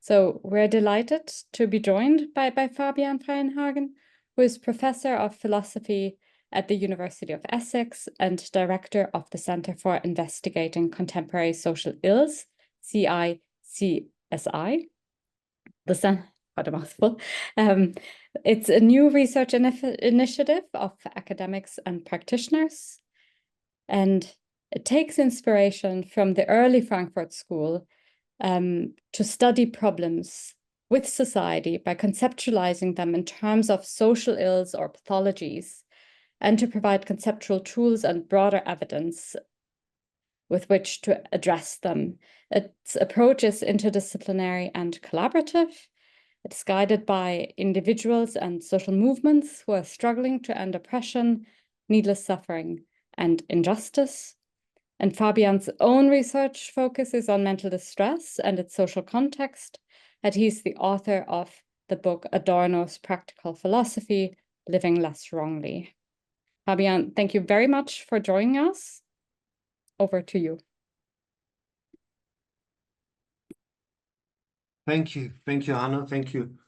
So we're delighted to be joined by Fabian Freyenhagen, who is Professor of Philosophy at the University of Essex and Director of the Centre for Investigating Contemporary Social Ills, CICSI. Quite a mouthful. It's a new research initiative of academics and practitioners, and it takes inspiration from the early Frankfurt School to study problems with society by conceptualizing them in terms of social ills or pathologies, and to provide conceptual tools and broader evidence with which to address them. Its approach is interdisciplinary and collaborative. It's guided by individuals and social movements who are struggling to end oppression, needless suffering, and injustice. And Fabian's own research focuses on mental distress and its social context, and he's the author of the book Adorno's Practical Philosophy, Living Less Wrongly. Fabian, thank you very much for joining us. Over to you. Thank you, Hannah. Thank you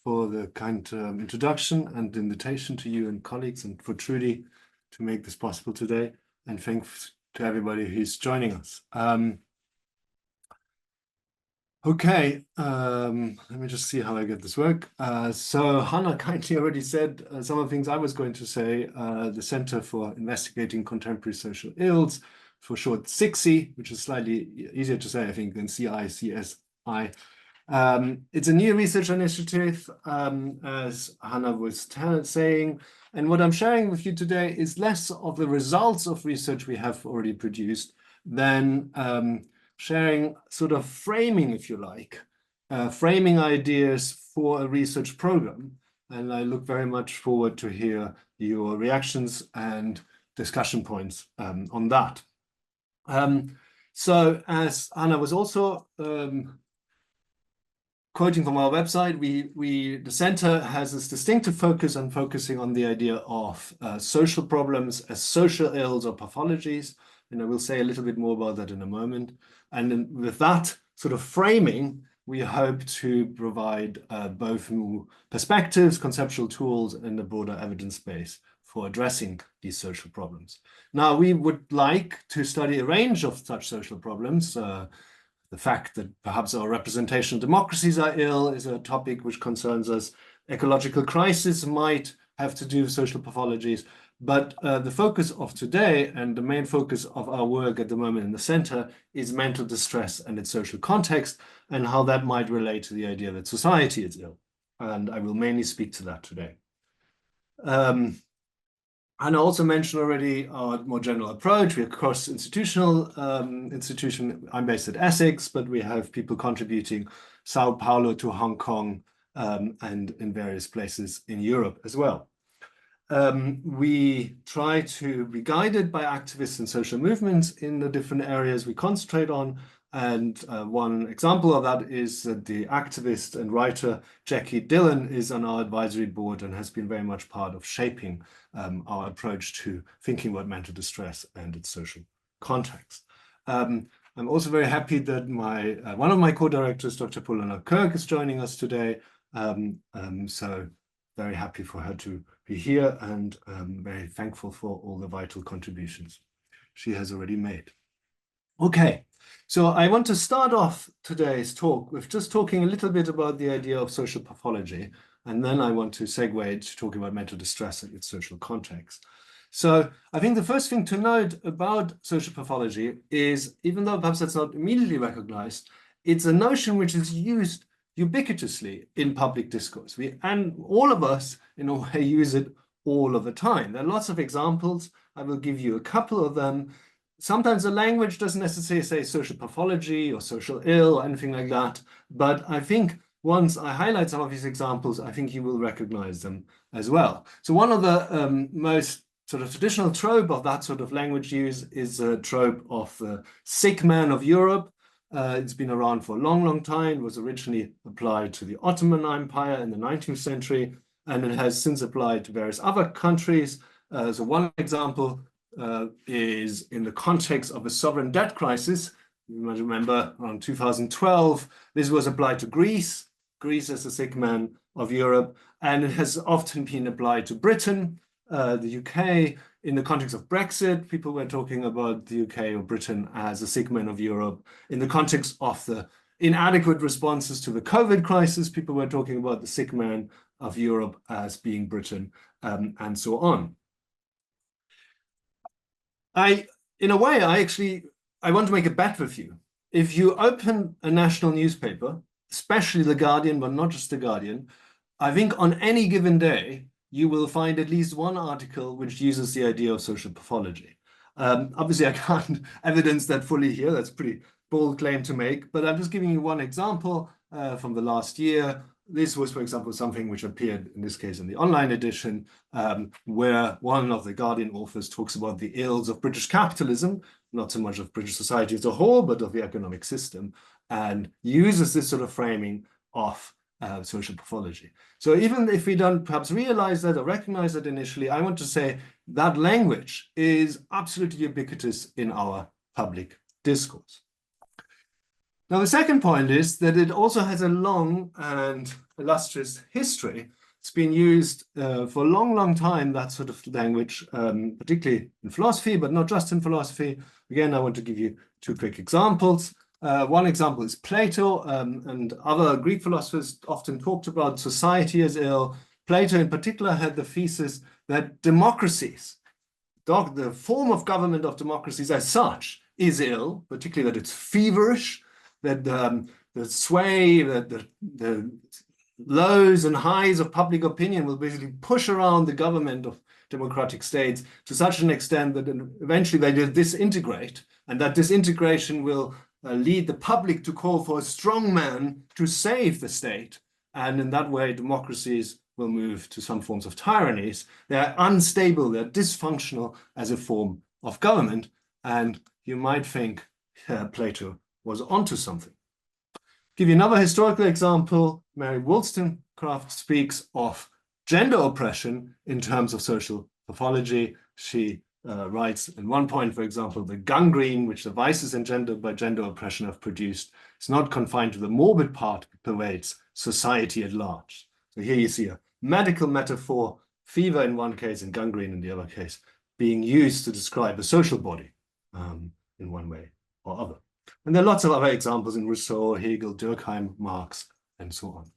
for the kind introduction and invitation to you and colleagues, and for Trudy to make this possible today. And thanks to everybody who's joining us. Okay, let me just see how I get this work. So Hannah kindly already said some of the things I was going to say. The Centre for Investigating Contemporary Social Ills, for short CICSI, which is slightly easier to say, I think, than CICSI. It's a new research initiative, as Hannah was saying, and what I'm sharing with you today is less of the results of research we have already produced than sharing sort of framing, if you like, framing ideas for a research program. And I look very much forward to hear your reactions and discussion points on that. So as Hannah was also quoting from our website, the Centre has this distinctive focus on focusing on the idea of social problems as social ills or pathologies, and I will say a little bit more about that in a moment. And then with that sort of framing, we hope to provide both new perspectives, conceptual tools, and a broader evidence base for addressing these social problems. Now, we would like to study a range of such social problems. The fact that perhaps our representational democracies are ill is a topic which concerns us. Ecological crisis might have to do with social pathologies, but the focus of today and the main focus of our work at the moment in the Centre is mental distress and its social context, and how that might relate to the idea that society is ill. And I will mainly speak to that today. And I also mentioned already our more general approach. We're a cross-institutional institution. I'm based at Essex, but we have people contributing Sao Paulo to Hong Kong and in various places in Europe as well. We try to be guided by activists and social movements in the different areas we concentrate on. And one example of that is that the activist and writer Jackie Dillon is on our advisory board and has been very much part of shaping our approach to thinking about mental distress and its social context. I'm also very happy that one of my co-directors, Dr. Polona Kirk, is joining us today. So very happy for her to be here, and very thankful for all the vital contributions she has already made. Okay, so I want to start off today's talk with just talking a little bit about the idea of social pathology, and then I want to segue to talking about mental distress and its social context. So I think the first thing to note about social pathology is, even though perhaps that's not immediately recognized, it's a notion which is used ubiquitously in public discourse. And all of us, in a way, use it all of the time. There are lots of examples. I will give you a couple of them. Sometimes the language doesn't necessarily say social pathology or social ill or anything like that, but I think once I highlight some of these examples, I think you will recognize them as well. So one of the most sort of traditional trope of that sort of language use is a trope of the sick man of Europe. It's been around for a long, long time. It was originally applied to the Ottoman Empire in the 19th century, and it has since applied to various other countries. So one example is in the context of a sovereign debt crisis. You might remember around 2012, this was applied to Greece. Greece is the sick man of Europe, and it has often been applied to Britain, the UK. In the context of Brexit, people were talking about the UK or Britain as a sick man of Europe. In the context of the inadequate responses to the COVID crisis, people were talking about the sick man of Europe as being Britain, and so on. In a way, I want to make a bet with you. If you open a national newspaper, especially The Guardian, but not just The Guardian, I think on any given day, you will find at least one article which uses the idea of social pathology. Obviously, I can't evidence that fully here. That's a pretty bold claim to make, but I'm just giving you one example from the last year. This was, for example, something which appeared, in this case, in the online edition, where one of the Guardian authors talks about the ills of British capitalism, not so much of British society as a whole, but of the economic system, and uses this sort of framing of social pathology. So even if we don't perhaps realize that or recognize that initially, I want to say that language is absolutely ubiquitous in our public discourse. Now, the second point is that it also has a long and illustrious history. It's been used for a long, long time, that sort of language, particularly in philosophy, but not just in philosophy. Again, I want to give you two quick examples. One example is Plato, and other Greek philosophers often talked about society as ill. Plato in particular had the thesis that democracies, the form of government of democracies as such, is ill, particularly that it's feverish, that the sway, the lows and highs of public opinion will basically push around the government of democratic states to such an extent that eventually they disintegrate, and that disintegration will lead the public to call for a strong man to save the state. And in that way, democracies will move to some forms of tyrannies. They're unstable, they're dysfunctional as a form of government. And you might think Plato was onto something. Give you another historical example. Mary Wollstonecraft speaks of gender oppression in terms of social pathology. She writes in one point, for example, the gangrene which the vices engendered by gender oppression have produced is not confined to the morbid part, it pervades society at large. So here you see a medical metaphor, fever in one case and gangrene in the other case, being used to describe a social body in one way or other. And there are lots of other examples in Rousseau, Hegel, Durkheim, Marx, and so on.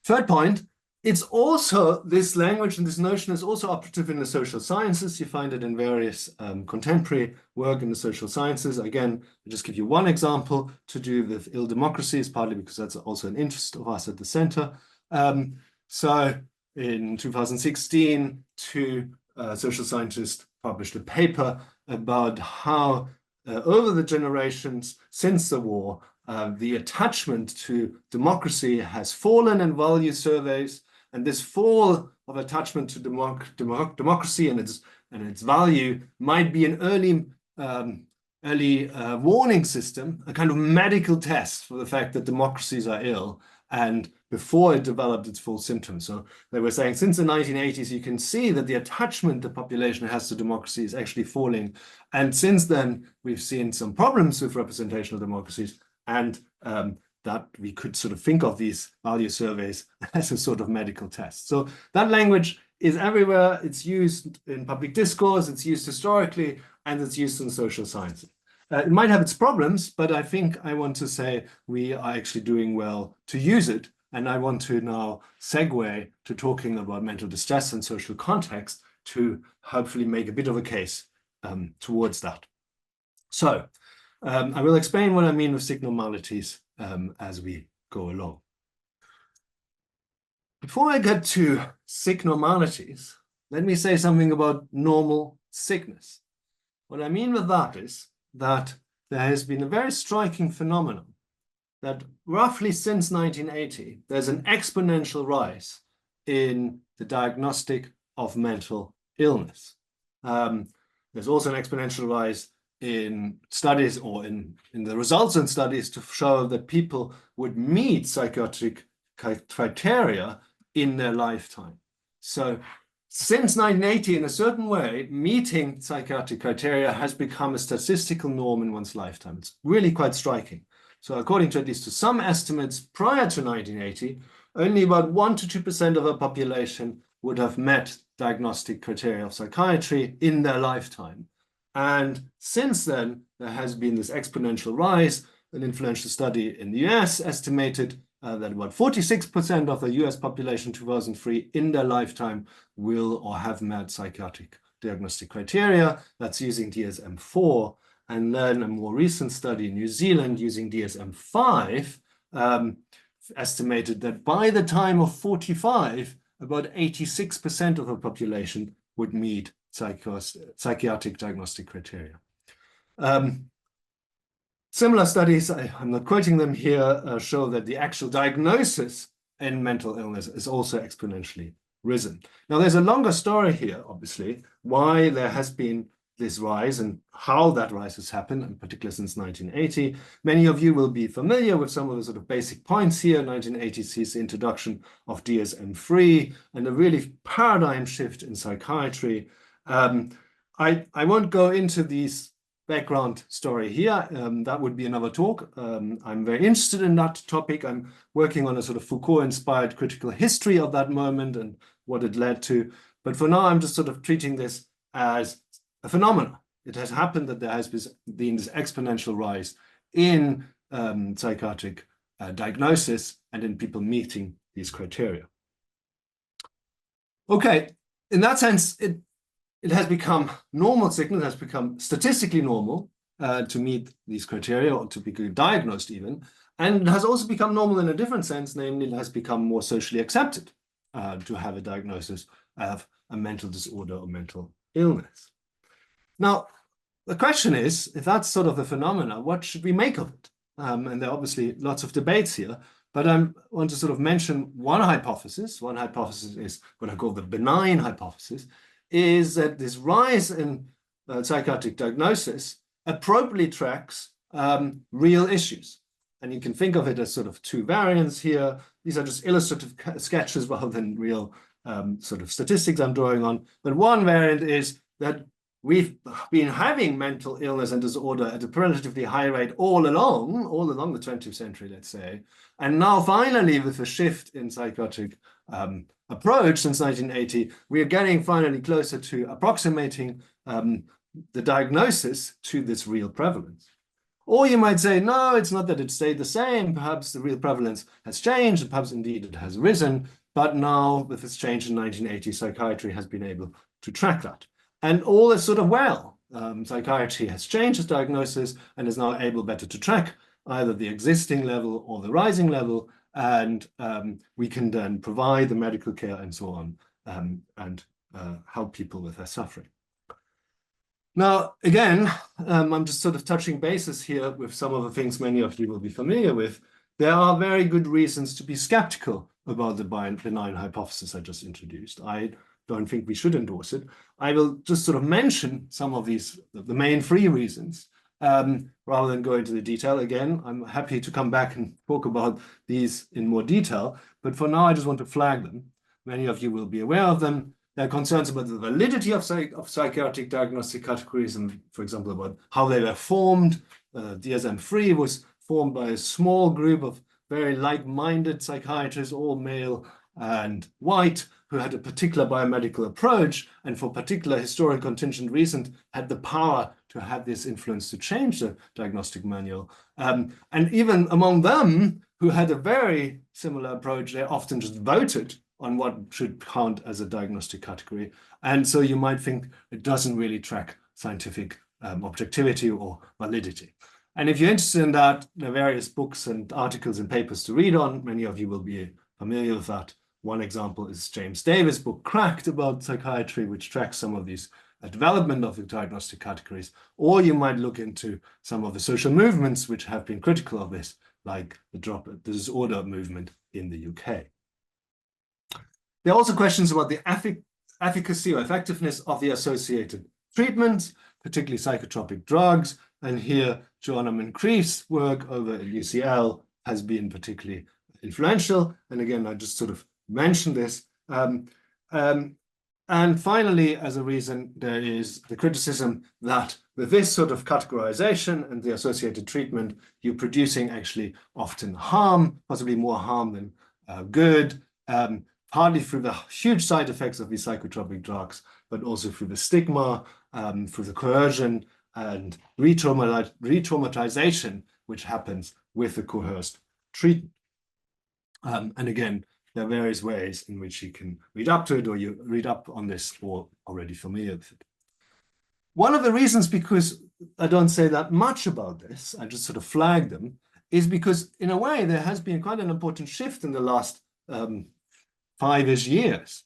Third point, it's also, this language and this notion is also operative in the social sciences. You find it in various contemporary work in the social sciences. Again, I'll just give you one example to do with ill democracies, partly because that's also an interest of us at the center. So in 2016, two social scientists published a paper about how over the generations since the war, the attachment to democracy has fallen in value surveys, and this fall of attachment to democracy and its value might be an early warning system, a kind of medical test for the fact that democracies are ill, and before it developed its full symptoms. So they were saying since the 1980s, you can see that the attachment the population has to democracy is actually falling. And since then, we've seen some problems with representational democracies, and that we could sort of think of these value surveys as a sort of medical test. So that language is everywhere. It's used in public discourse, it's used historically, and it's used in social sciences. It might have its problems, but I think I want to say we are actually doing well to use it. And I want to now segue to talking about mental distress and social context to hopefully make a bit of a case towards that. So I will explain what I mean with normalities as we go along. Before I get to normalities, let me say something about normal sickness. What I mean with that is that there has been a very striking phenomenon that roughly since 1980, there's an exponential rise in the diagnostic of mental illness. There's also an exponential rise in studies or in the results in studies to show that people would meet psychiatric criteria in their lifetime. So since 1980, in a certain way, meeting psychiatric criteria has become a statistical norm in one's lifetime. It's really quite striking. So according to at least to some estimates prior to 1980, only about 1 to 2% of our population would have met diagnostic criteria of psychiatry in their lifetime. And since then, there has been this exponential rise. An influential study in the US estimated that about 46% of the US population in 2003 in their lifetime will or have met psychiatric diagnostic criteria. That's using DSM-IV. And then a more recent study in New Zealand using DSM-V estimated that by the time of 45, about 86% of the population would meet psychiatric diagnostic criteria. Similar studies, I'm not quoting them here, show that the actual diagnosis in mental illness is also exponentially risen. Now, there's a longer story here, obviously, why there has been this rise and how that rise has happened, in particular since 1980. Many of you will be familiar with some of the sort of basic points here. 1980 sees the introduction of DSM-III and a really paradigm shift in psychiatry. I won't go into these background story here. That would be another talk. I'm very interested in that topic. I'm working on a sort of Foucault-inspired critical history of that moment and what it led to. But for now, I'm just sort of treating this as a phenomenon. It has happened that there has been this exponential rise in psychiatric diagnosis and in people meeting these criteria. Okay, in that sense, it has become normal signal, has become statistically normal to meet these criteria or to be diagnosed even, and it has also become normal in a different sense, namely it has become more socially accepted to have a diagnosis of a mental disorder or mental illness. Now, the question is, if that's sort of the phenomena, what should we make of it? And there are obviously lots of debates here, but I want to sort of mention one hypothesis. One hypothesis is what I call the benign hypothesis, is that this rise in psychiatric diagnosis appropriately tracks real issues. And you can think of it as sort of two variants here. These are just illustrative sketches rather than real sort of statistics I'm drawing on. But one variant is that we've been having mental illness and disorder at a relatively high rate all along the 20th century, let's say. And now finally, with a shift in psychiatric approach since 1980, we are getting finally closer to approximating the diagnosis to this real prevalence. Or you might say, no, it's not that it stayed the same. Perhaps the real prevalence has changed, and perhaps indeed it has risen. But now, with this change in 1980, psychiatry has been able to track that. And all is sort of well. Psychiatry has changed its diagnosis and is now able better to track either the existing level or the rising level. And we can then provide the medical care and so on and help people with their suffering. Now, again, I'm just sort of touching bases here with some of the things many of you will be familiar with. There are very good reasons to be skeptical about the benign hypothesis I just introduced. I don't think we should endorse it. I will just sort of mention some of these, the main three reasons, rather than go into the detail. Again, I'm happy to come back and talk about these in more detail, but for now, I just want to flag them. Many of you will be aware of them. There are concerns about the validity of psychiatric diagnostic categories and, for example, about how they were formed. DSM-III was formed by a small group of very like-minded psychiatrists, all male and white, who had a particular biomedical approach and for particular historic contingent reasons had the power to have this influence to change the diagnostic manual. And even among them who had a very similar approach, they often just voted on what should count as a diagnostic category. And so you might think it doesn't really track scientific objectivity or validity. And if you're interested in that, there are various books and articles and papers to read on. Many of you will be familiar with that. One example is James Davis' book, Cracked, about psychiatry, which tracks some of these development of the diagnostic categories. Or you might look into some of the social movements which have been critical of this, like the disorder movement in the UK. There are also questions about the efficacy or effectiveness of the associated treatments, particularly psychotropic drugs. And here, Joanna Moncrief's work over at UCL has been particularly influential. And again, I just sort of mentioned this. And And finally, as a reason, there is the criticism that with this sort of categorization and the associated treatment, you're producing actually often harm, possibly more harm than good, partly through the huge side effects of these psychotropic drugs, but also through the stigma, through the coercion and re-traumatization, which happens with the coerced treatment. And again, there are various ways in which you can read up to it, or you read up on this or already familiar with it. One of the reasons, because I don't say that much about this, I just sort of flag them, is because in a way there has been quite an important shift in the last 5-ish years.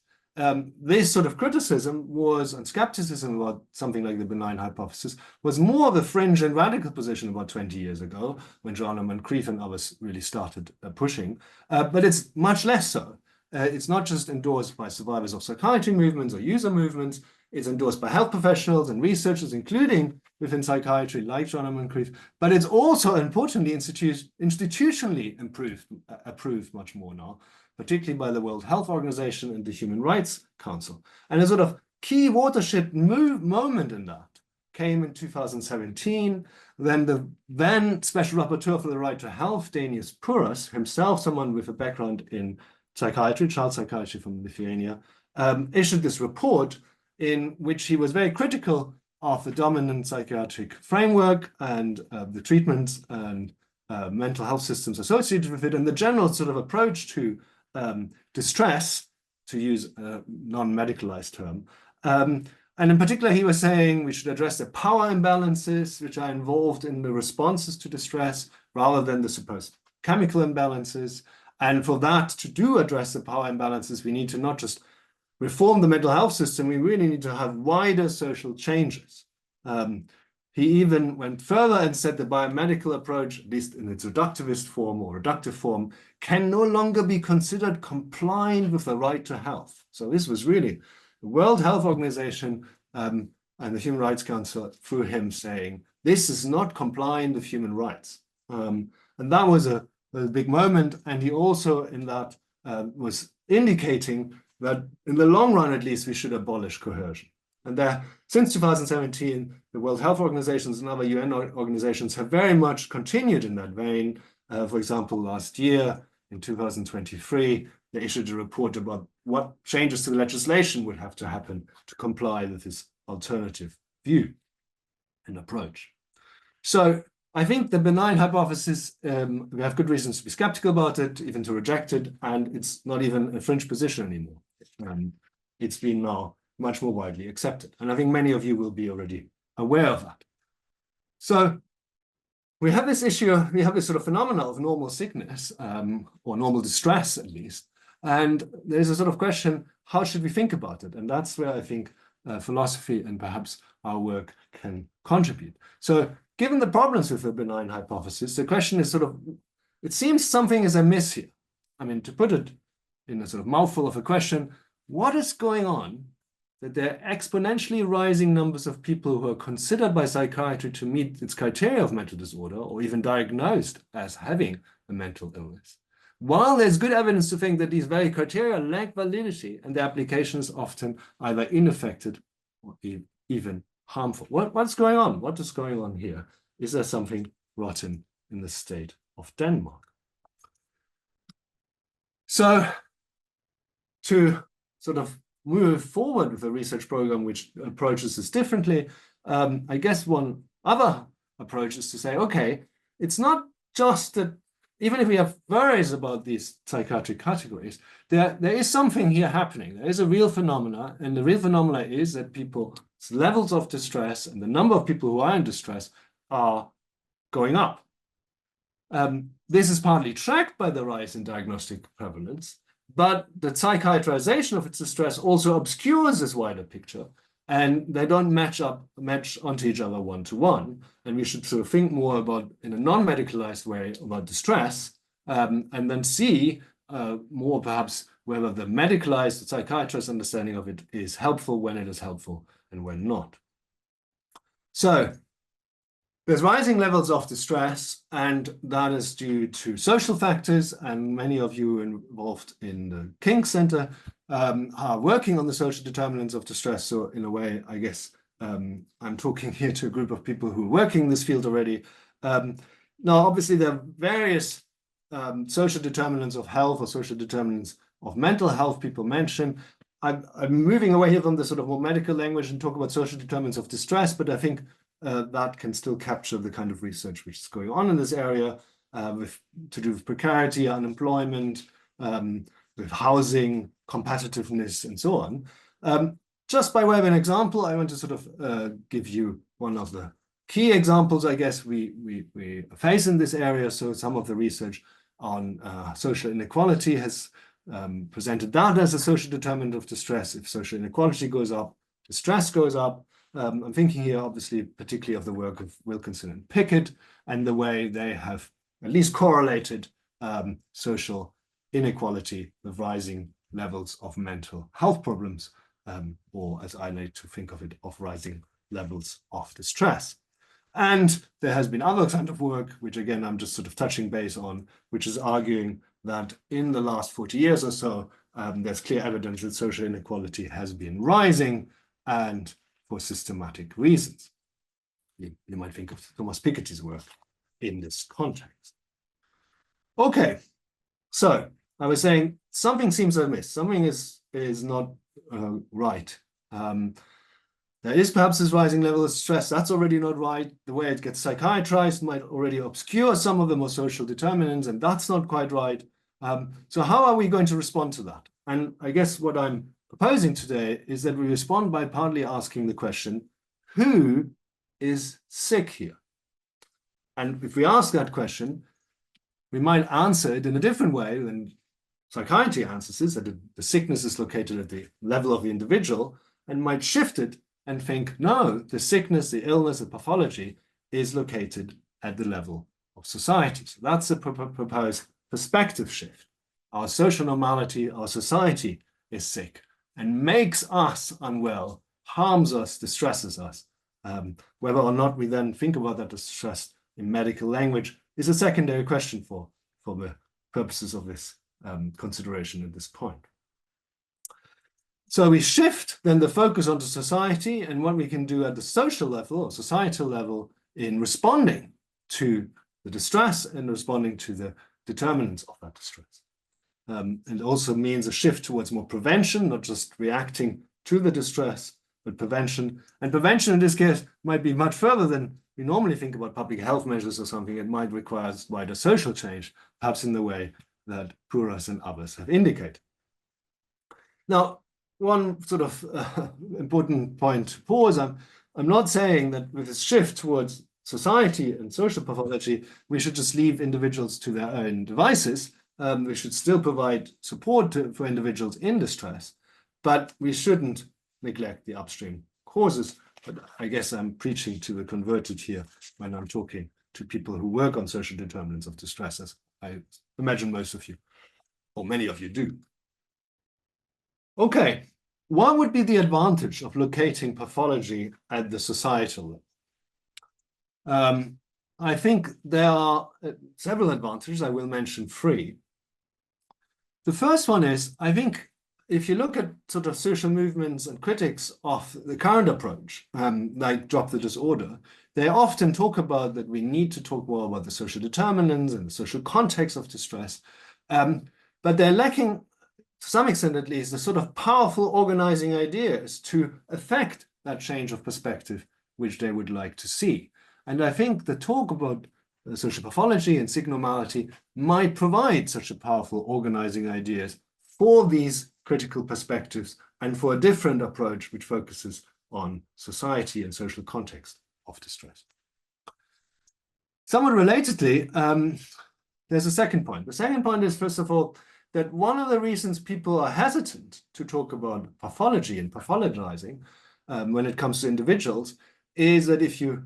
This sort of criticism was, and skepticism about something like the benign hypothesis, was more of a fringe and radical position about 20 years ago, when Joanna Moncrief and others really started pushing, but it's much less so. It's not just endorsed by survivors of psychiatry movements or user movements, it's endorsed by health professionals and researchers, including within psychiatry, like Joanna Moncrief, but it's also, importantly, institutionally approved much more now, particularly by the World Health Organization and the Human Rights Council. And a sort of key watershed moment in that came in 2017, when the then Special Rapporteur for the Right to Health, Dainius Puras, himself someone with a background in psychiatry, child psychiatry from Lithuania, issued this report in which he was very critical of the dominant psychiatric framework and the treatments and mental health systems associated with it, and the general sort of approach to distress, to use a non-medicalized term. And in particular, he was saying we should address the power imbalances which are involved in the responses to distress rather than the supposed chemical imbalances. And for that to address the power imbalances, we need to not just reform the mental health system, we really need to have wider social changes. He even went further and said the biomedical approach, at least in its reductivist form or reductive form, can no longer be considered compliant with the right to health. So this was really the World Health Organization and the Human Rights Council through him saying, this is not compliant with human rights. And that was a big moment. And he also in that was indicating that in the long run, at least, we should abolish coercion. And there, since 2017, the World Health Organizations and other UN organizations have very much continued in that vein. For example, last year, in 2023, they issued a report about what changes to the legislation would have to happen to comply with this alternative view and approach. So I think the benign hypothesis, we have good reasons to be skeptical about it, even to reject it, and it's not even a fringe position anymore. It's been now much more widely accepted. And I think many of you will be already aware of that. So we have this issue, we have this sort of phenomena of normal sickness, or normal distress at least. And there's a sort of question, how should we think about it? And that's where I think philosophy and perhaps our work can contribute. So given the problems with the benign hypothesis, the question is sort of, it seems something is amiss here. I mean, to put it in a sort of mouthful of a question, what is going on that there are exponentially rising numbers of people who are considered by psychiatry to meet its criteria of mental disorder or even diagnosed as having a mental illness, while there's good evidence to think that these very criteria lack validity and their application is often either ineffective or even harmful. What's going on? What is going on here? Is there something rotten in the state of Denmark? So to sort of move forward with a research program which approaches this differently, I guess one other approach is to say, okay, it's not just that even if we have worries about these psychiatric categories, there is something here happening. There is a real phenomena, and the real phenomena is that people's levels of distress and the number of people who are in distress are going up. This is partly tracked by the rise in diagnostic prevalence, but the psychiatrization of its distress also obscures this wider picture, and they don't match onto each other one-to-one. And we should sort of think more about, in a non-medicalized way, about distress, and then see more perhaps whether the medicalized, the psychiatrist's understanding of it is helpful when it is helpful and when not. So There's rising levels of distress, and that is due to social factors, and many of you involved in the CICSI Centre are working on the social determinants of distress. So in a way, I guess I'm talking here to a group of people who are working in this field already. Now, obviously, there are various social determinants of health or social determinants of mental health people mention. I'm moving away here from the sort of more medical language and talk about social determinants of distress, but I think that can still capture the kind of research which is going on in this area to do with precarity, unemployment, with housing, competitiveness, and so on. Just by way of an example, I want to sort of give you one of the key examples, I guess, we face in this area. So some of the research on social inequality has presented that as a social determinant of distress. If social inequality goes up, distress goes up. I'm thinking here, obviously, particularly of the work of Wilkinson and Pickett and the way they have at least correlated social inequality with rising levels of mental health problems, or as I like to think of it, of rising levels of distress. And there has been other kind of work, which again, I'm just sort of touching base on, which is arguing that in the last 40 years or so, there's clear evidence that social inequality has been rising, and for systematic reasons. You might think of Thomas Piketty's work in this context. Okay, so I was saying something seems amiss. Something is not right. There is perhaps this rising level of stress. That's already not right. The way it gets psychiatrized might already obscure some of the more social determinants, and that's not quite right. So how are we going to respond to that? And I guess what I'm proposing today is that we respond by partly asking the question, who is sick here? And if we ask that question, we might answer it in a different way than psychiatry answers it, that the sickness is located at the level of the individual, and might shift it and think, no, the sickness, the illness, the pathology is located at the level of society. So that's a proposed perspective shift. Our social normality, our society is sick and makes us unwell, harms us, distresses us. Whether or not we then think about that distress in medical language is a secondary question for the purposes of this consideration at this point. So we shift then the focus onto society and what we can do at the social level or societal level in responding to the distress and responding to the determinants of that distress. And also means a shift towards more prevention, not just reacting to the distress, but prevention. And prevention in this case might be much further than we normally think about public health measures or something. It might require wider social change, perhaps in the way that Puras and others have indicated. Now, one sort of important point to pause. I'm not saying that with this shift towards society and social pathology, we should just leave individuals to their own devices. We should still provide support for individuals in distress, but we shouldn't neglect the upstream causes. But I guess I'm preaching to the converted here when I'm talking to people who work on social determinants of distress, as I imagine most of you, or many of you do. Okay, what would be the advantage of locating pathology at the societal level? I think there are several advantages. I will mention three. The first one is, I think, if you look at sort of social movements and critics of the current approach, like Drop the Disorder, they often talk about that we need to talk more about the social determinants and the social context of distress, but they're lacking, to some extent at least, the sort of powerful organizing ideas to affect that change of perspective which they would like to see. And I think the talk about social pathology and signormality might provide such a powerful organizing ideas for these critical perspectives and for a different approach which focuses on society and social context of distress. Somewhat relatedly, there's a second point. The second point is, first of all, that one of the reasons people are hesitant to talk about pathology and pathologizing when it comes to individuals is that if you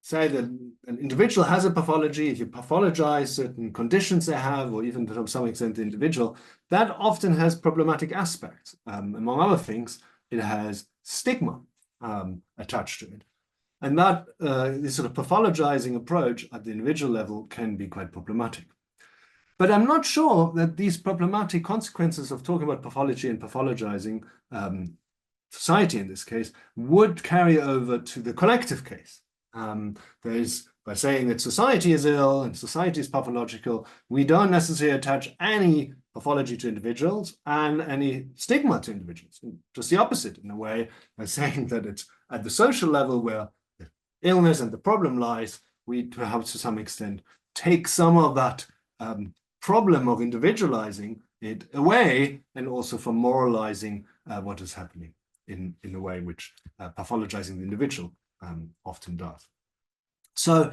say that an individual has a pathology, if you pathologize certain conditions they have, or even to some extent the individual, that often has problematic aspects. Among other things, it has stigma attached to it. And that this sort of pathologizing approach at the individual level can be quite problematic. But I'm not sure that these problematic consequences of talking about pathology and pathologizing society in this case would carry over to the collective case. By saying that society is ill and society is pathological, we don't necessarily attach any pathology to individuals and any stigma to individuals. Just the opposite, in a way, by saying that it's at the social level where the illness and the problem lies, we perhaps to some extent take some of that problem of individualizing it away, and also from moralizing what is happening in a way which pathologizing the individual often does. So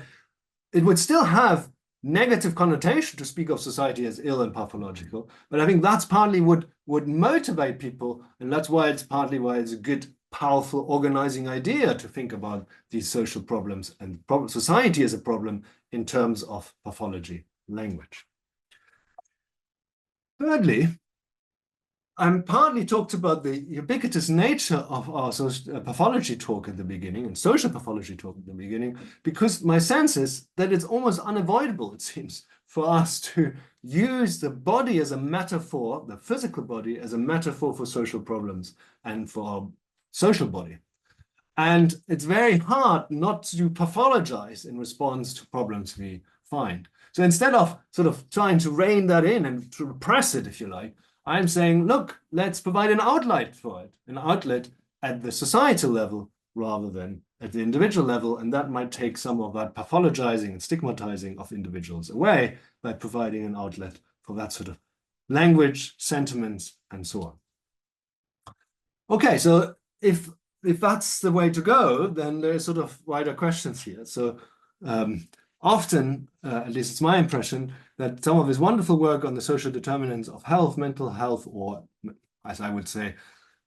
it would still have negative connotation to speak of society as ill and pathological, but I think that's partly would motivate people, and that's why it's partly why it's a good, powerful organizing idea to think about these social problems and society as a problem in terms of pathology language. Thirdly, I partly talked about the ubiquitous nature of our pathology talk at the beginning and social pathology talk at the beginning, because my sense is that it's almost unavoidable, it seems, for us to use the body as a metaphor, the physical body as a metaphor for social problems and for our social body. And it's very hard not to pathologize in response to problems we find. So instead of sort of trying to rein that in and to repress it, if you like, I'm saying, look, let's provide an outlet for it, an outlet at the societal level rather than at the individual level. And that might take some of that pathologizing and stigmatizing of individuals away by providing an outlet for that sort of language, sentiments, and so on. Okay, so if that's the way to go, then there's sort of wider questions here. So often, at least it's my impression, that some of his wonderful work on the social determinants of health, mental health, or as I would say,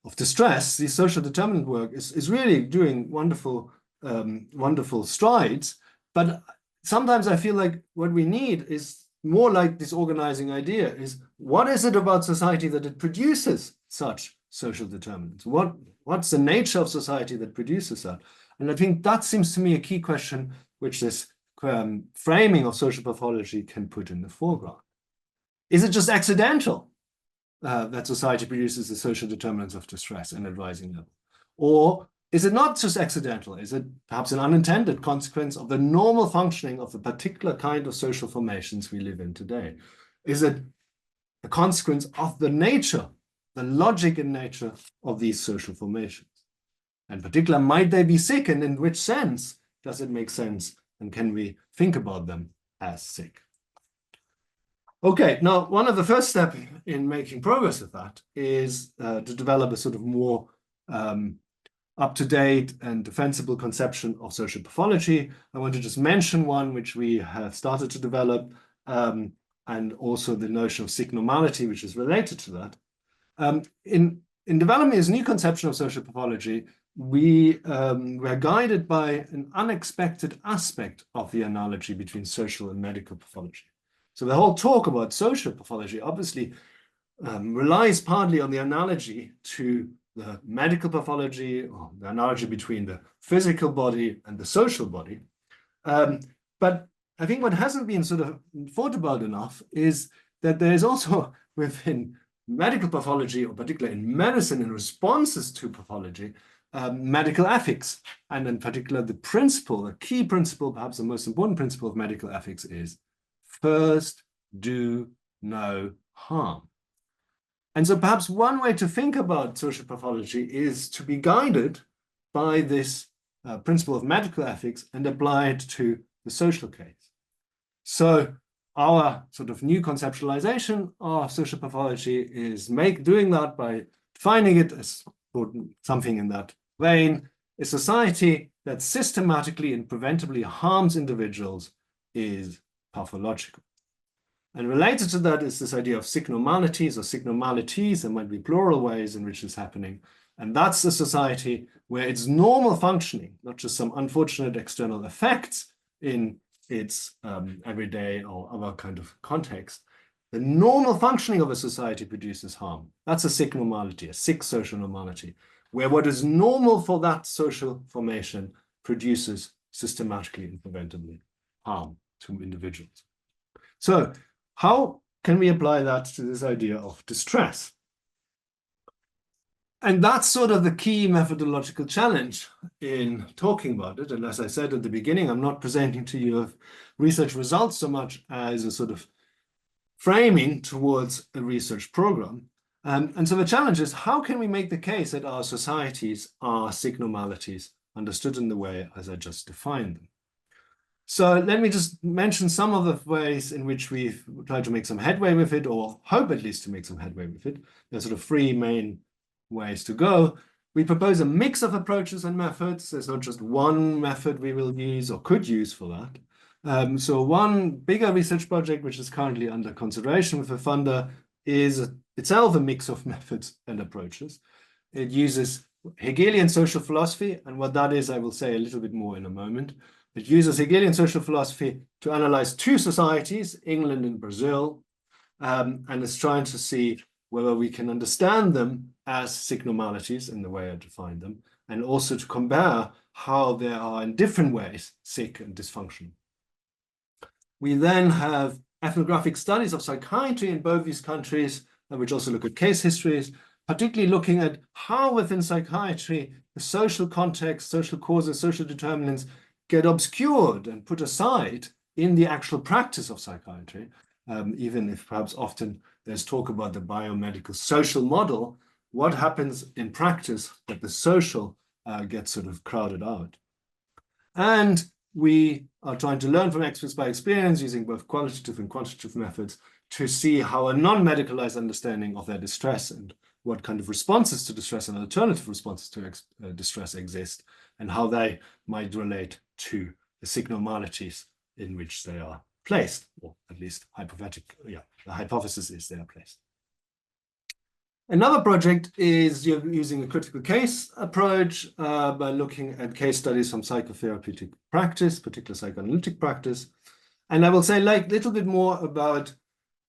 of distress, the social determinant work is really doing wonderful, wonderful strides. But sometimes I feel like what we need is more like this organizing idea is, what is it about society that it produces such social determinants? What's the nature of society that produces that? And I think that seems to me a key question which this framing of social pathology can put in the foreground. Is it just accidental that society produces the social determinants of distress and at rising level? Or is it not just accidental? Is it perhaps an unintended consequence of the normal functioning of the particular kind of social formations we live in today? Is it a consequence of the nature, the logic and nature of these social formations? In particular, might they be sick, and in which sense does it make sense? And can we think about them as sick? Okay, now one of the first steps in making progress with that is to develop a sort of more up-to-date and defensible conception of social pathology. I want to just mention one which we have started to develop, and also the notion of signormality, which is related to that. In developing this new conception of social pathology, we were guided by an unexpected aspect of the analogy between social and medical pathology. So the whole talk about social pathology obviously relies partly on the analogy to the medical pathology, or the analogy between the physical body and the social body. But I think what hasn't been sort of thought about enough is that there is also within medical pathology, or particularly in medicine, in responses to pathology, medical ethics. And in particular, the key principle, perhaps the most important principle of medical ethics is first do no harm. And so perhaps one way to think about social pathology is to be guided by this principle of medical ethics and apply it to the social case. So our sort of new conceptualization of social pathology is doing that by defining it as something in that vein. A society that systematically and preventably harms individuals is pathological. And related to that is this idea of signormalities or signormalities. There might be plural ways in which it's happening. And that's a society where its normal functioning, not just some unfortunate external effects in its everyday or other kind of context, the normal functioning of a society produces harm. That's a sick normality, a sick social normality, where what is normal for that social formation produces systematically and preventably harm to individuals. So how can we apply that to this idea of distress? And that's sort of the key methodological challenge in talking about it. And as I said at the beginning, I'm not presenting to you research results so much as a sort of framing towards a research program. And so the challenge is, how can we make the case that our societies are signomalities understood in the way as I just defined them? So let me just mention some of the ways in which we've tried to make some headway with it, or hope at least to make some headway with it. There's sort of three main ways to go. We propose a mix of approaches and methods. There's not just one method we will use or could use for that. So one bigger research project, which is currently under consideration with the funder, is itself a mix of methods and approaches. It uses Hegelian social philosophy, and what that is, I will say a little bit more in a moment. It uses Hegelian social philosophy to analyze two societies, England and Brazil, and it's trying to see whether we can understand them as signomalities in the way I define them, and also to compare how they are in different ways sick and dysfunctional. We then have ethnographic studies of psychiatry in both these countries, which also look at case histories, particularly looking at how within psychiatry the social context, social causes, social determinants get obscured and put aside in the actual practice of psychiatry, even if perhaps often there's talk about the biomedical social model. What happens in practice that the social gets sort of crowded out? And we are trying to learn from experts by experience using both qualitative and quantitative methods to see how a non-medicalized understanding of their distress and what kind of responses to distress and alternative responses to distress exist, and how they might relate to the signomalities in which they are placed, or at least the hypothesis is they are placed. Another project is using a critical case approach by looking at case studies from psychotherapeutic practice, particular psychoanalytic practice. And I will say a little bit more about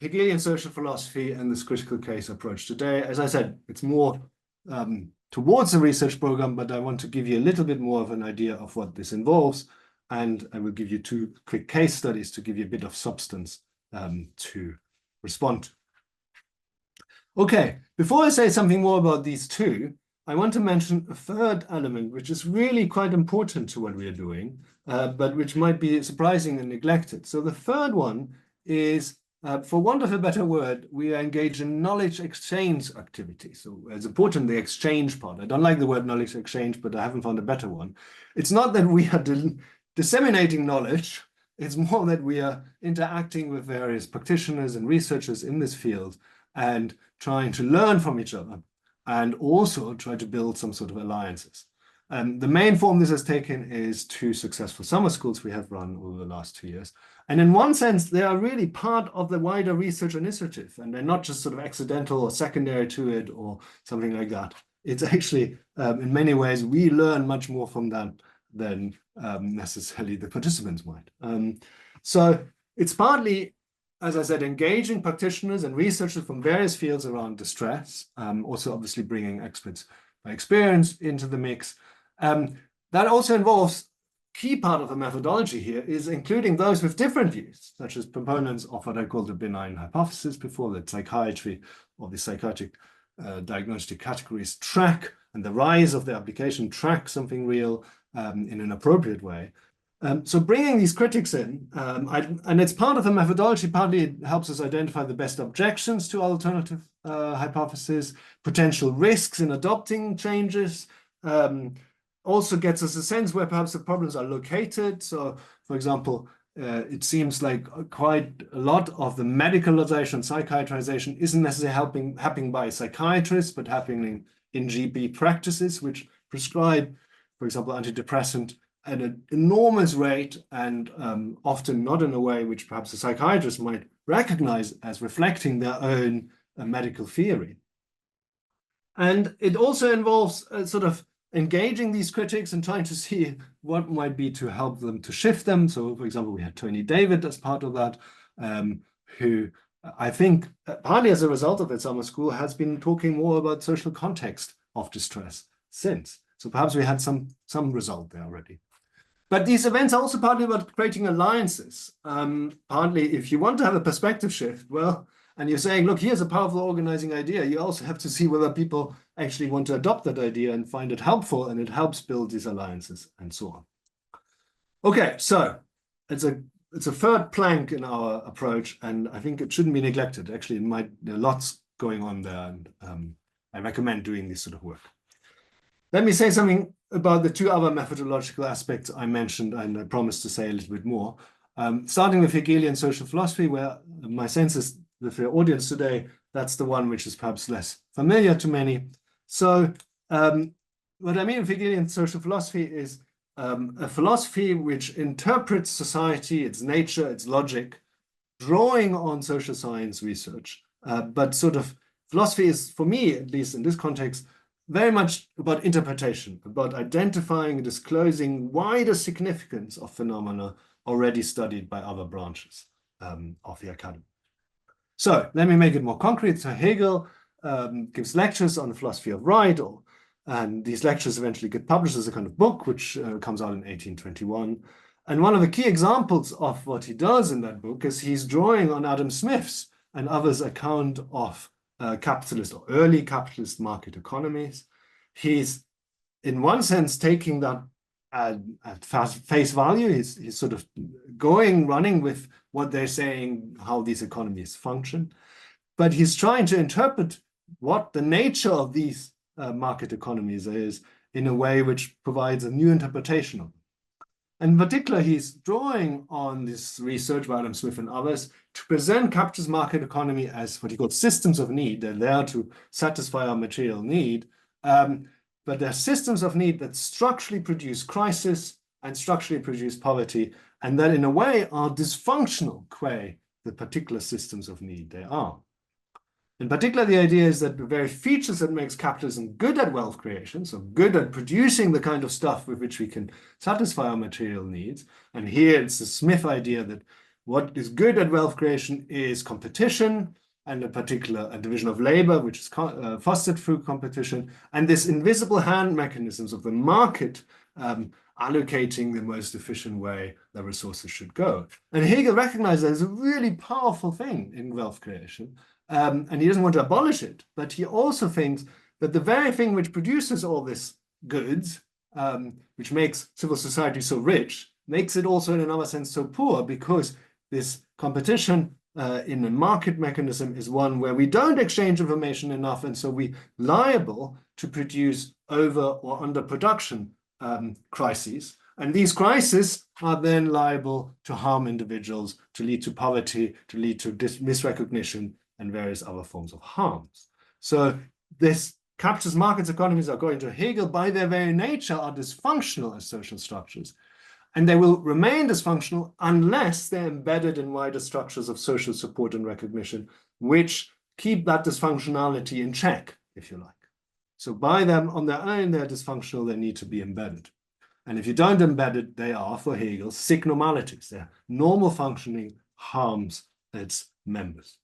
Hegelian social philosophy and this critical case approach today. As I said, it's more towards a research program, but I want to give you a little bit more of an idea of what this involves. And I will give you two quick case studies to give you a bit of substance to respond to. Okay, before I say something more about these two, I want to mention a third element, which is really quite important to what we are doing, but which might be surprising and neglected. So the third one is, for want of a better word, we are engaged in knowledge exchange activities. So it's important, the exchange part. I don't like the word knowledge exchange, but I haven't found a better one. It's not that we are disseminating knowledge. It's more that we are interacting with various practitioners and researchers in this field and trying to learn from each other, and also try to build some sort of alliances. The main form this has taken is two successful summer schools we have run over the last 2 years. And in one sense, they are really part of the wider research initiative, and they're not just sort of accidental or secondary to it or something like that. It's actually, in many ways, we learn much more from them than necessarily the participants might. So it's partly, as I said, engaging practitioners and researchers from various fields around distress, also obviously bringing experts by experience into the mix. That also involves, key part of the methodology here is including those with different views, such as proponents of what I called the benign hypothesis before, that psychiatry or the psychiatric diagnostic categories track, and the rise of the application track something real in an appropriate way. So bringing these critics in, and it's part of the methodology, partly it helps us identify the best objections to alternative hypotheses, potential risks in adopting changes, also gets us a sense where perhaps the problems are located. So, for example, it seems like quite a lot of the medicalisation, psychiatrization isn't necessarily happening by psychiatrists, but happening in GP practices, which prescribe, for example, antidepressant at an enormous rate, and often not in a way which perhaps a psychiatrist might recognize as reflecting their own medical theory. And it also involves sort of engaging these critics and trying to see what might be to help them to shift them. So, for example, we had Tony David as part of that, who I think, partly as a result of that summer school, has been talking more about social context of distress since. So perhaps we had some result there already. But these events are also partly about creating alliances. Partly, if you want to have a perspective shift, well, and you're saying, look, here's a powerful organizing idea, you also have to see whether people actually want to adopt that idea and find it helpful, and it helps build these alliances and so on. Okay, so it's a third plank in our approach, and I think it shouldn't be neglected. Actually, there are lots going on there, and I recommend doing this sort of work. Let me say something about the two other methodological aspects I mentioned, and I promised to say a little bit more. Starting with Hegelian social philosophy, where my sense is with the audience today, that's the one which is perhaps less familiar to many. So what I mean with Hegelian social philosophy is a philosophy which interprets society, its nature, its logic, drawing on social science research. But sort of philosophy is, for me, at least in this context, very much about interpretation, about identifying and disclosing wider significance of phenomena already studied by other branches of the academy. So let me make it more concrete. So Hegel gives lectures on the philosophy of right, and these lectures eventually get published as a kind of book, which comes out in 1821. And one of the key examples of what he does in that book is he's drawing on Adam Smith's and others' account of capitalist or early capitalist market economies. He's, in one sense, taking that at face value. He's sort of running with what they're saying, how these economies function. But he's trying to interpret what the nature of these market economies is in a way which provides a new interpretation of them. And in particular, he's drawing on this research by Adam Smith and others to present capitalist market economy as what he calls systems of need. They're there to satisfy our material need, but they're systems of need that structurally produce crisis and structurally produce poverty, and that in a way are dysfunctional qua the particular systems of need they are. In particular, the idea is that the very features that makes capitalism good at wealth creation, so good at producing the kind of stuff with which we can satisfy our material needs. And here it's the Smith idea that what is good at wealth creation is competition, and in particular a division of labor, which is fostered through competition, and this invisible hand mechanisms of the market allocating the most efficient way that resources should go. And Hegel recognized that as a really powerful thing in wealth creation. And he doesn't want to abolish it, but he also thinks that the very thing which produces all this goods, which makes civil society so rich, makes it also in another sense so poor, because this competition in a market mechanism is one where we don't exchange information enough, and so we're liable to produce over or underproduction crises. And these crises are then liable to harm individuals, to lead to poverty, to lead to misrecognition, and various other forms of harms. So this capitalist markets economies, according to Hegel, by their very nature are dysfunctional as social structures. And they will remain dysfunctional unless they're embedded in wider structures of social support and recognition, which keep that dysfunctionality in check, if you like. So by them on their own, they're dysfunctional, they need to be embedded. And if you don't embed it, they are, for Hegel, sick normalities. Their normal functioning harms its members.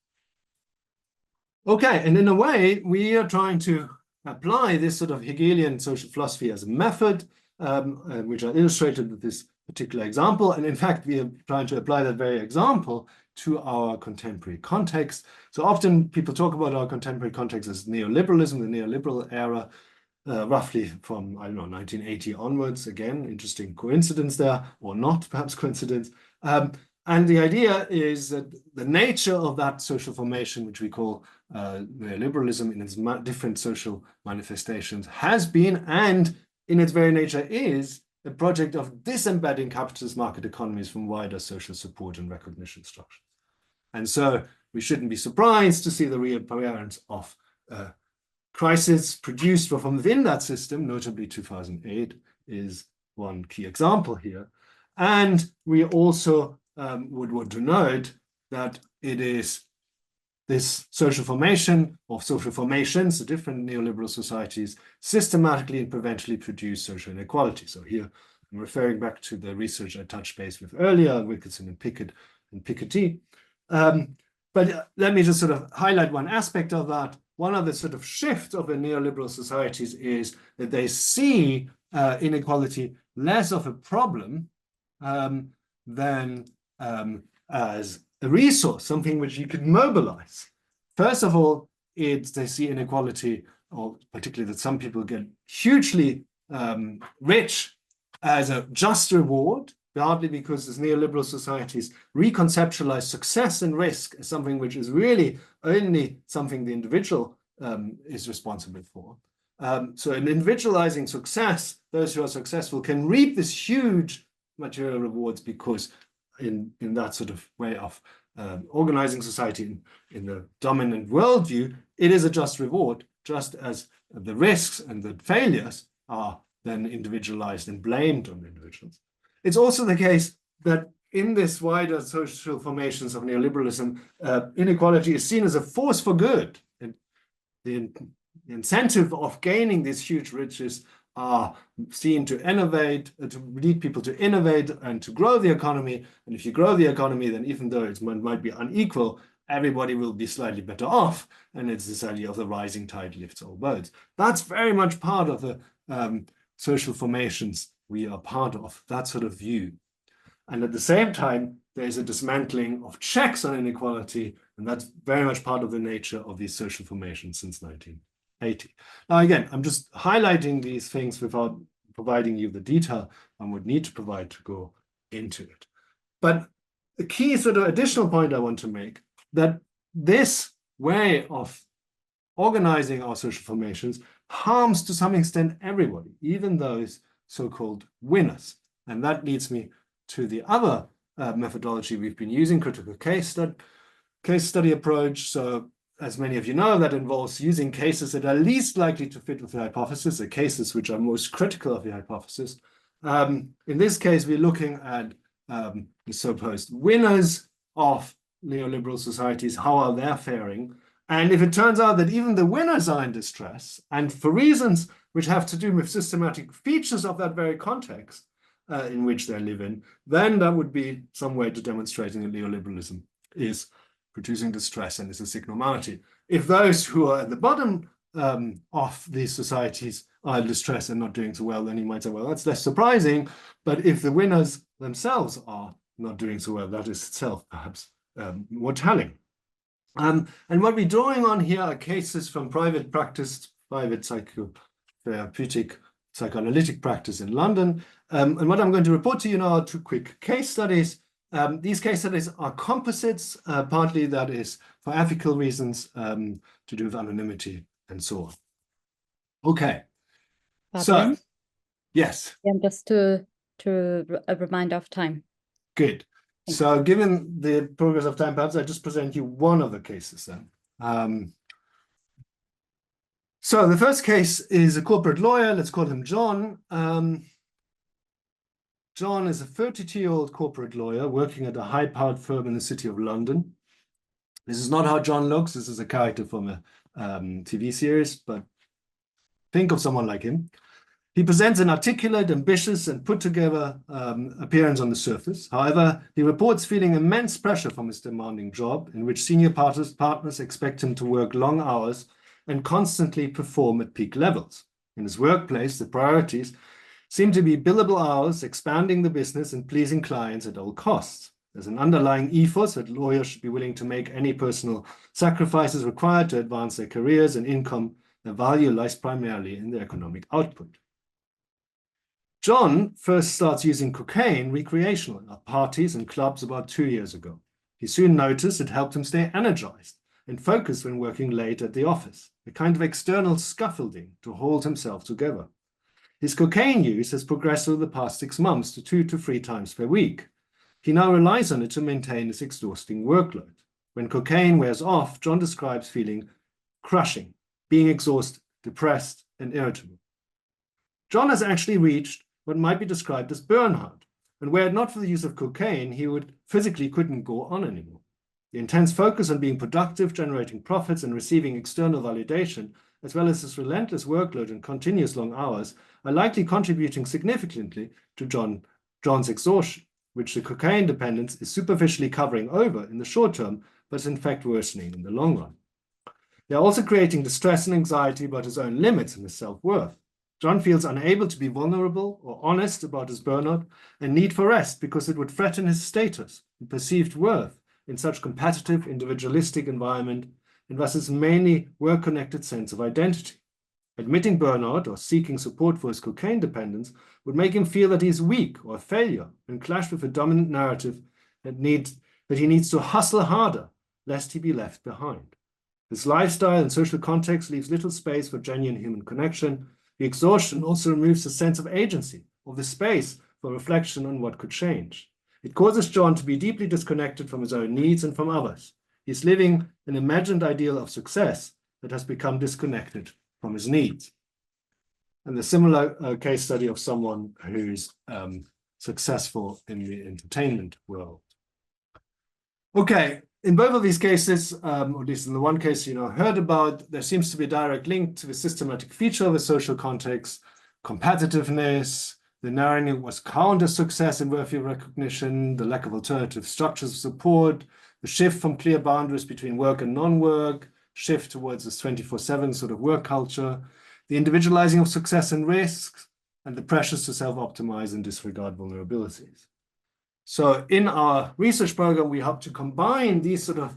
Okay, and in a way, we are trying to apply this sort of Hegelian social philosophy as a method, which I illustrated with this particular example. And in fact, we are trying to apply that very example to our contemporary context. So often people talk about our contemporary context as neoliberalism, the neoliberal era, roughly from, I don't know, 1980 onwards. Again, interesting coincidence there, or not perhaps coincidence. And the idea is that the nature of that social formation, which we call neoliberalism in its different social manifestations, has been, and in its very nature is, a project of disembedding capitalist market economies from wider social support and recognition structures. And so we shouldn't be surprised to see the reappearance of crises produced from within that system, notably 2008 is one key example here. And we also would want to note that it is this social formation of social formations, the different neoliberal societies, systematically and preventively produce social inequality. So here I'm referring back to the research I touched base with earlier, Wilkinson and Pickett and Piketty. But let me just sort of highlight one aspect of that. One of the sort of shifts of the neoliberal societies is that they see inequality less of a problem than as a resource, something which you could mobilize. First of all, they see inequality, or particularly that some people get hugely rich, as a just reward, partly because as neoliberal societies reconceptualize success and risk as something which is really only something the individual is responsible for. So in individualizing success, those who are successful can reap this huge material rewards because in that sort of way of organizing society in the dominant worldview, it is a just reward, just as the risks and the failures are then individualized and blamed on individuals. It's also the case that in this wider social formations of neoliberalism, inequality is seen as a force for good. And the incentive of gaining these huge riches are seen to innovate, to lead people to innovate and to grow the economy. And if you grow the economy, then even though it might be unequal, everybody will be slightly better off. And it's this idea of the rising tide lifts all boats. That's very much part of the social formations we are part of, that sort of view. And at the same time, there's a dismantling of checks on inequality, and that's very much part of the nature of these social formations since 1980. Now, again, I'm just highlighting these things without providing you the detail one would need to provide to go into it. But the key sort of additional point I want to make, that this way of organizing our social formations harms to some extent everybody, even those so-called winners. And that leads me to the other methodology we've been using, critical case study approach. So as many of you know, that involves using cases that are least likely to fit with the hypothesis, the cases which are most critical of the hypothesis. In this case, we're looking at the supposed winners of neoliberal societies, how are they faring? And if it turns out that even the winners are in distress, and for reasons which have to do with systematic features of that very context in which they live in, then that would be some way to demonstrating that neoliberalism is producing distress and is a signormality. If those who are at the bottom of these societies are in distress and not doing so well, then you might say, well, that's less surprising. But if the winners themselves are not doing so well, that is itself perhaps more telling. And what we're drawing on here are cases from private practice, private psychotherapeutic, psychoanalytic practice in London. And what I'm going to report to you now are two quick case studies. These case studies are composites, partly that is for ethical reasons, to do with anonymity and so on. Okay. Fabian? So, yes. And just to a reminder of time. Good. So given the progress of time, perhaps I just present you one of the cases then. So the first case is a corporate lawyer. Let's call him John. John is a 32-year-old corporate lawyer working at a high-powered firm in the city of London. This is not how John looks. This is a character from a TV series, but think of someone like him. He presents an articulate, ambitious, and put-together appearance on the surface. However, he reports feeling immense pressure from his demanding job, in which senior partners expect him to work long hours and constantly perform at peak levels. In his workplace, the priorities seem to be billable hours, expanding the business, and pleasing clients at all costs. There's an underlying ethos that lawyers should be willing to make any personal sacrifices required to advance their careers and income. Their value lies primarily in their economic output. John first starts using cocaine recreationally at parties and clubs about 2 years ago. He soon noticed it helped him stay energized and focused when working late at the office, a kind of external scaffolding to hold himself together. His cocaine use has progressed over the past 6 months to 2 to 3 times per week. He now relies on it to maintain his exhausting workload. When cocaine wears off, John describes feeling crushing, being exhausted, depressed, and irritable. John has actually reached what might be described as burnout, and were it not for the use of cocaine, he would physically couldn't go on anymore. The intense focus on being productive, generating profits, and receiving external validation, as well as his relentless workload and continuous long hours, are likely contributing significantly to John's exhaustion, which the cocaine dependence is superficially covering over in the short term, but is in fact worsening in the long run. They are also creating distress and anxiety about his own limits and his self-worth. John feels unable to be vulnerable or honest about his burnout and need for rest because it would threaten his status and perceived worth in such competitive, individualistic environment, and thus his mainly work-connected sense of identity. Admitting burnout or seeking support for his cocaine dependence would make him feel that he is weak or a failure and clash with a dominant narrative that he needs to hustle harder lest he be left behind. His lifestyle and social context leaves little space for genuine human connection. The exhaustion also removes a sense of agency, or the space for reflection on what could change. It causes John to be deeply disconnected from his own needs and from others. He's living an imagined ideal of success that has become disconnected from his needs. And a similar case study of someone who's successful in the entertainment world. Okay, in both of these cases, or at least in the one case heard about, there seems to be a direct link to the systematic feature of the social context, competitiveness, the narrowing was counter success and worthy recognition, the lack of alternative structures of support, the shift from clear boundaries between work and non-work, shift towards this 24/7 sort of work culture, the individualizing of success and risks, and the pressures to self-optimize and disregard vulnerabilities. So in our research program, we hope to combine these sort of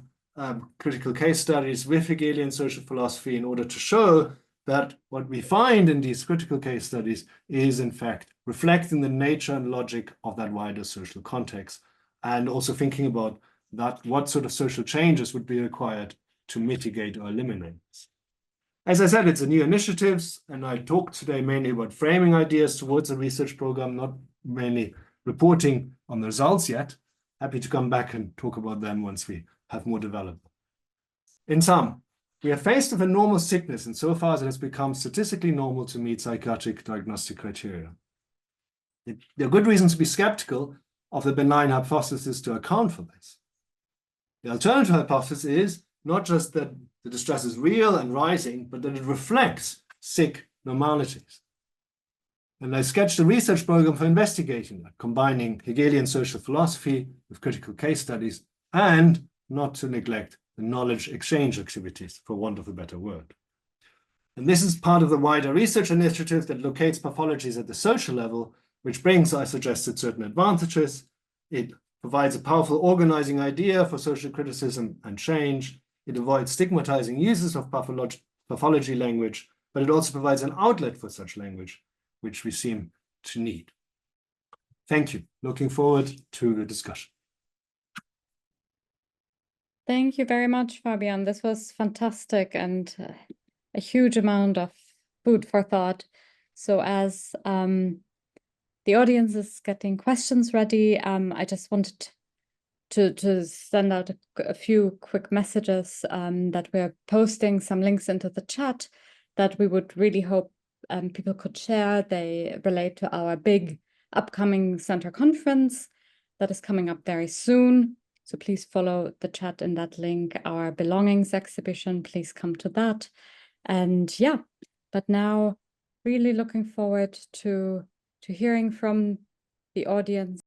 critical case studies with Hegelian social philosophy in order to show that what we find in these critical case studies is in fact reflecting the nature and logic of that wider social context, and also thinking about that what sort of social changes would be required to mitigate or eliminate this. As I said, it's a new initiative, and I talked today mainly about framing ideas towards a research program, not mainly reporting on the results yet. Happy to come back and talk about them once we have more development. In sum, we are faced with a normal sickness insofar as it has become statistically normal to meet psychiatric diagnostic criteria. There are good reasons to be skeptical of the benign hypothesis to account for this. The alternative hypothesis is not just that the distress is real and rising, but that it reflects sick normalities. And I sketched a research program for investigating that, combining Hegelian social philosophy with critical case studies, and not to neglect the knowledge exchange activities, for want of a better word. And this is part of the wider research initiative that locates pathologies at the social level, which brings, I suggested, certain advantages. It provides a powerful organizing idea for social criticism and change. It avoids stigmatizing uses of pathology language, but it also provides an outlet for such language, which we seem to need. Thank you. Looking forward to the discussion. Thank you very much, Fabian. This was fantastic and a huge amount of food for thought. So as the audience is getting questions ready, I just wanted to send out a few quick messages that we're posting some links into the chat that we would really hope people could share. They relate to our big upcoming center conference that is coming up very soon. So please follow the chat in that link. Our belongings exhibition, please come to that. And yeah, but now really looking forward to hearing from the audience.